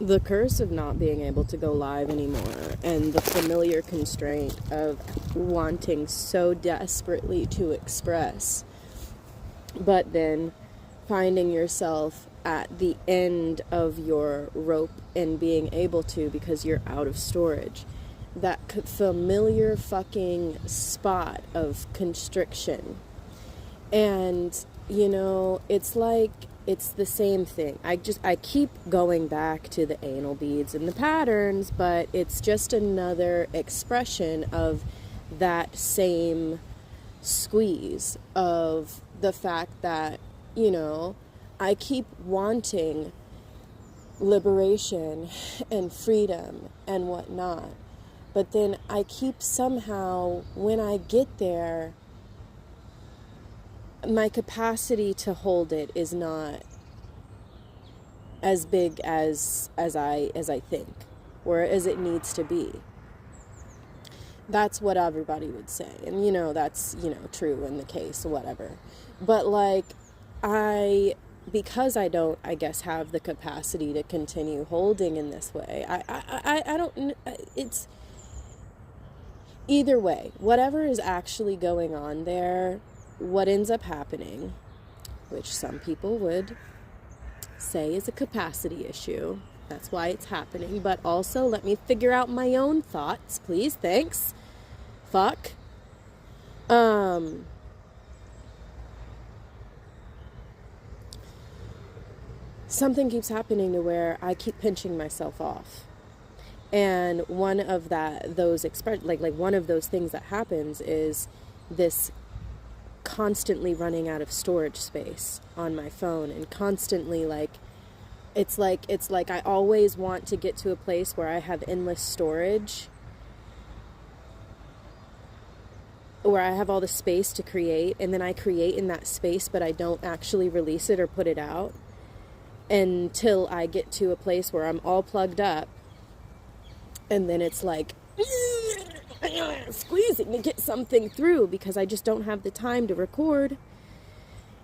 the curse of not being able to go live anymore, and the familiar constraint of wanting so desperately to express, but then finding yourself at the end of your rope and being able to because you're out of storage. That familiar fucking spot of constriction. And, you know, it's like, it's the same thing. I keep going back to the anal beads and the patterns, but it's just another expression of that same squeeze of the fact that, you know, I keep wanting liberation and freedom and whatnot. But then I keep somehow, when I get there, my capacity to hold it is not as big as I think, or as it needs to be. That's what everybody would say, and you know that's, you know, true in the case, whatever. But like, because I don't, I guess, have the capacity to continue holding in this way. I don't. It's either way. Whatever is actually going on there. What ends up happening, which some people would say is a capacity issue. That's why it's happening. But also, let me figure out my own thoughts, please. Thanks. Fuck. Something keeps happening to where I keep pinching myself off. And one of those things that happens is this constantly running out of storage space on my phone, and constantly it's like I always want to get to a place where I have endless storage, where I have all the space to create, and then I create in that space, but I don't actually release it or put it out until I get to a place where I'm all plugged up, and then it's like squeezing to get something through because I just don't have the time to record.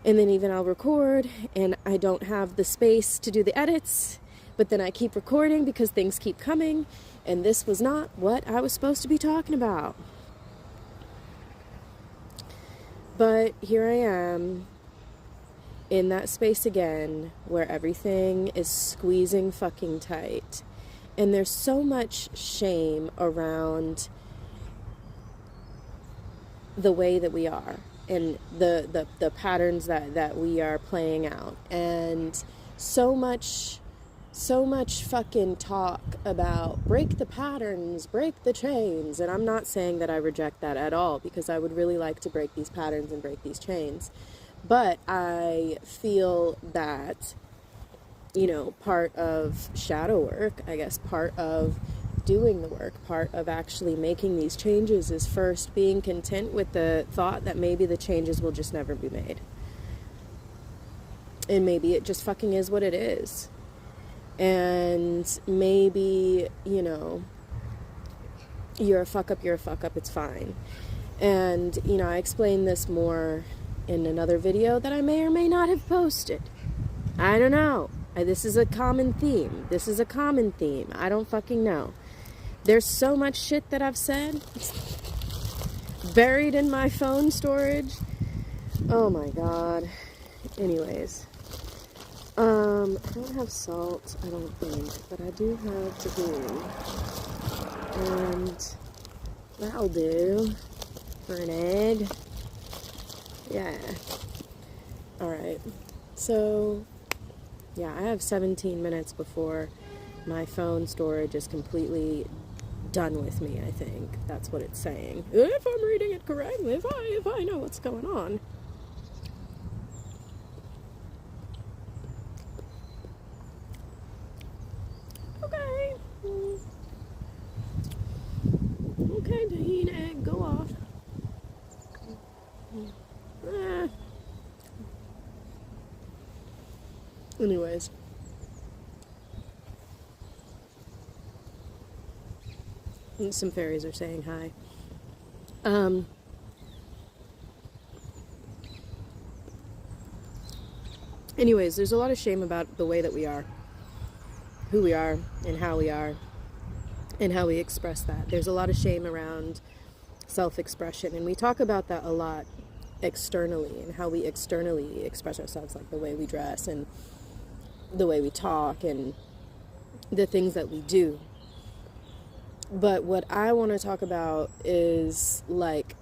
And then even I'll record and I don't have the space to do the edits, but then I keep recording because things keep coming, and this was not what I was supposed to be talking about. But here I am in that space again where everything is squeezing fucking tight. And there's so much shame around the way that we are and the patterns that we are playing out, and so much fucking talk about break the patterns, break the chains. And I'm not saying that I reject that at all, because I would really like to break these patterns and break these chains. But I feel that, you know, part of shadow work, I guess part of doing the work, part of actually making these changes is first being content with the thought that maybe the changes will just never be made. And maybe it just fucking is what it is. And maybe, you know, you're a fuck up, it's fine. And, you know, I explained this more in another video that I may or may not have posted. I don't know. This is a common theme. I don't fucking know. There's so much shit that I've said buried in my phone storage. Oh my god. Anyways. I don't have salt, I don't think, but I do have tahini. And that'll do for an egg. Yeah. Alright. So, yeah, I have 17 minutes before my phone storage is completely done with me, I think. That's what it's saying. If I'm reading it correctly, if I know what's going on. Okay. Okay, tahini egg, go off. Anyways. Some fairies are saying hi. Anyways, there's a lot of shame about the way that we are. who we are and how we are and how we express that. There's a lot of shame around self-expression, and we talk about that a lot externally, and how we externally express ourselves, like the way we dress and the way we talk and the things that we do. But what I want to talk about is like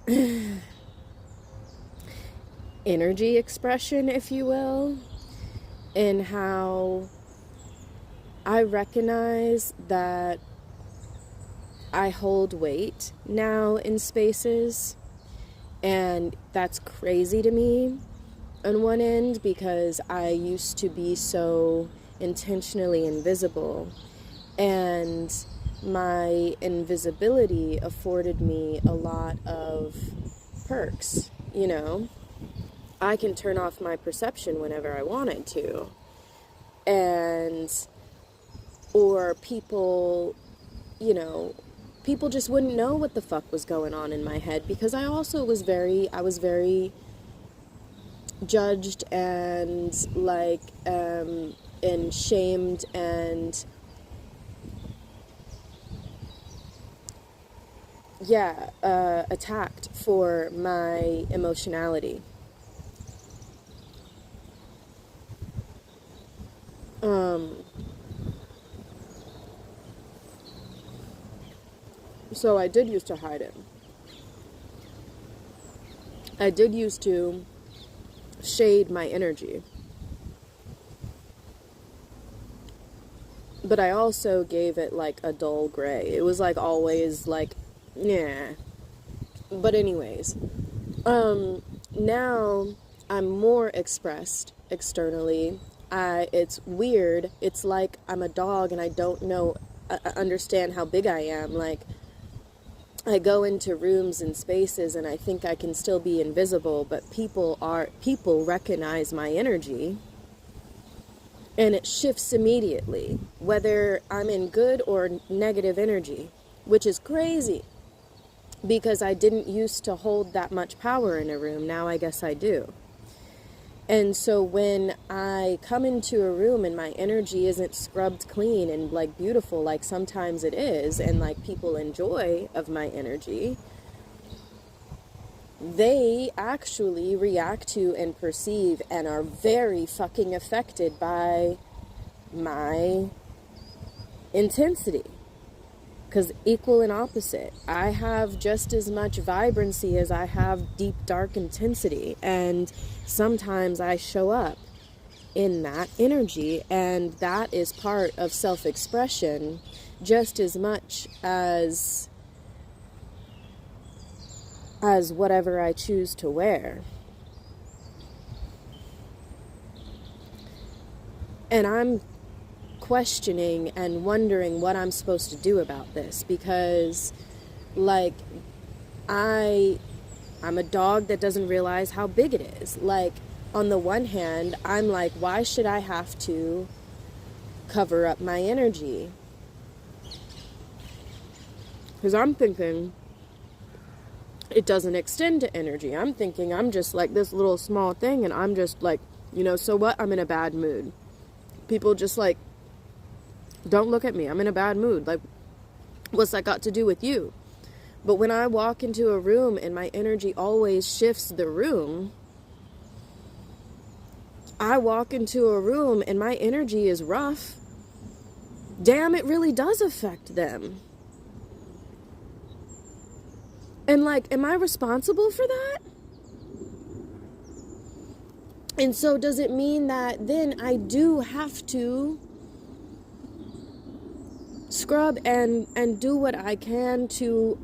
energy expression, if you will, and how I recognize that I hold weight now in spaces, and that's crazy to me on one end, because I used to be so intentionally invisible, and my invisibility afforded me a lot of perks. You know, I can turn off my perception whenever I wanted to, or people, you know, people just wouldn't know what the fuck was going on in my head, because I also was very judged and and shamed and attacked for my emotionality. So I did used to hide it. I did used to shade my energy. But I also gave it like a dull gray. It was like always like, yeah. But anyways, now I'm more expressed externally. It's weird. It's like I'm a dog and I don't know, understand how big I am. Like, I go into rooms and spaces and I think I can still be invisible, but people recognize my energy, and it shifts immediately, whether I'm in good or negative energy, which is crazy, because I didn't used to hold that much power in a room. Now I guess I do. And so when I come into a room and my energy isn't scrubbed clean and like beautiful, like sometimes it is, and like people enjoy of my energy, they actually react to and perceive and are very fucking affected by my intensity. Because equal and opposite. I have just as much vibrancy as I have deep, dark intensity. And sometimes I show up in that energy. And that is part of self-expression just as much as whatever I choose to wear. And I'm questioning and wondering what I'm supposed to do about this, because like I'm a dog that doesn't realize how big it is. Like, on the one hand, I'm like, why should I have to cover up my energy? Because I'm thinking it doesn't extend to energy. I'm thinking I'm just like this little small thing, and I'm just like, you know, so what? I'm in a bad mood. People just like, don't look at me. I'm in a bad mood. Like, what's that got to do with you? But when I walk into a room and my energy always shifts the room, I walk into a room and my energy is rough. Damn, it really does affect them. And like, am I responsible for that? And so does it mean that then I do have to scrub and do what I can to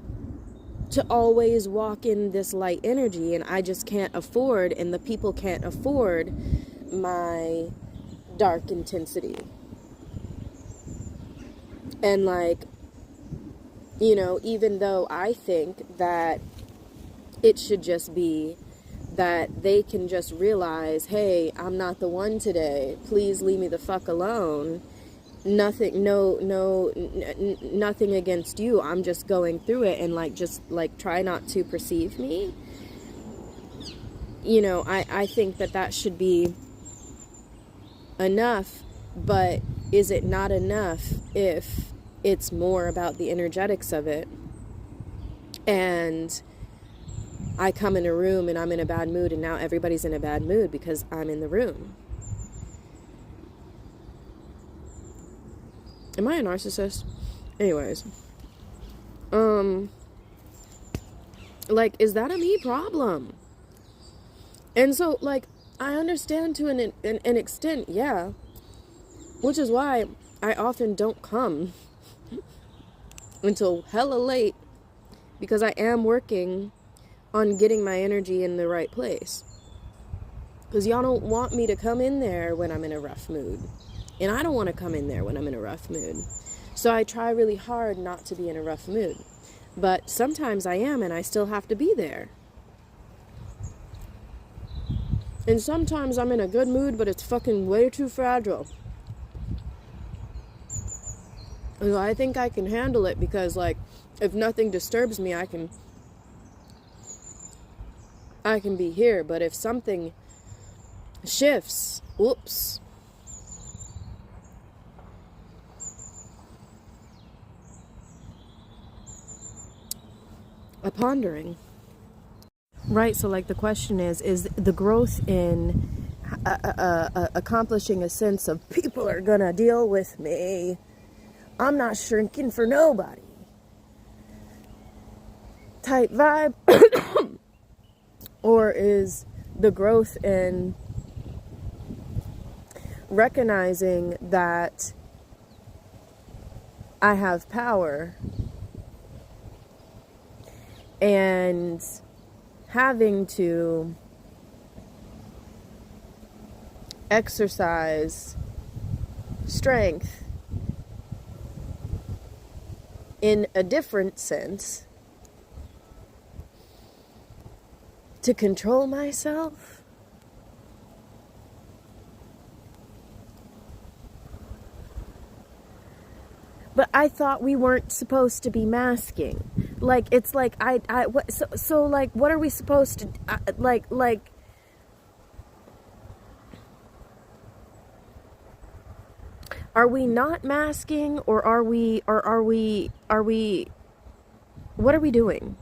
always walk in this light energy, and I just can't afford, and the people can't afford my dark intensity? And like, you know, even though I think that it should just be that they can just realize, hey, I'm not the one today, please leave me the fuck alone. Nothing against you. I'm just going through it, and like, just like, try not to perceive me. You know, I think that should be enough, but is it not enough if it's more about the energetics of it, and I come in a room and I'm in a bad mood, and now everybody's in a bad mood because I'm in the room? Am I a narcissist? Anyways. Like, is that a me problem? And so, like, I understand to an extent, yeah. Which is why I often don't come until hella late, because I am working on getting my energy in the right place. Because y'all don't want me to come in there when I'm in a rough mood. And I don't want to come in there when I'm in a rough mood. So I try really hard not to be in a rough mood. But sometimes I am, and I still have to be there. And sometimes I'm in a good mood, but it's fucking way too fragile. And I think I can handle it because, like, if nothing disturbs me, I can be here. But if something shifts, whoops. A pondering. Right, so like the question is the growth in accomplishing a sense of people are gonna deal with me, I'm not shrinking for nobody type vibe, or is the growth in recognizing that I have power and having to exercise strength in a different sense to control myself? But I thought we weren't supposed to be masking. Like, it's like, so like, what are we supposed to, like, are we not masking, or are we, what are we doing?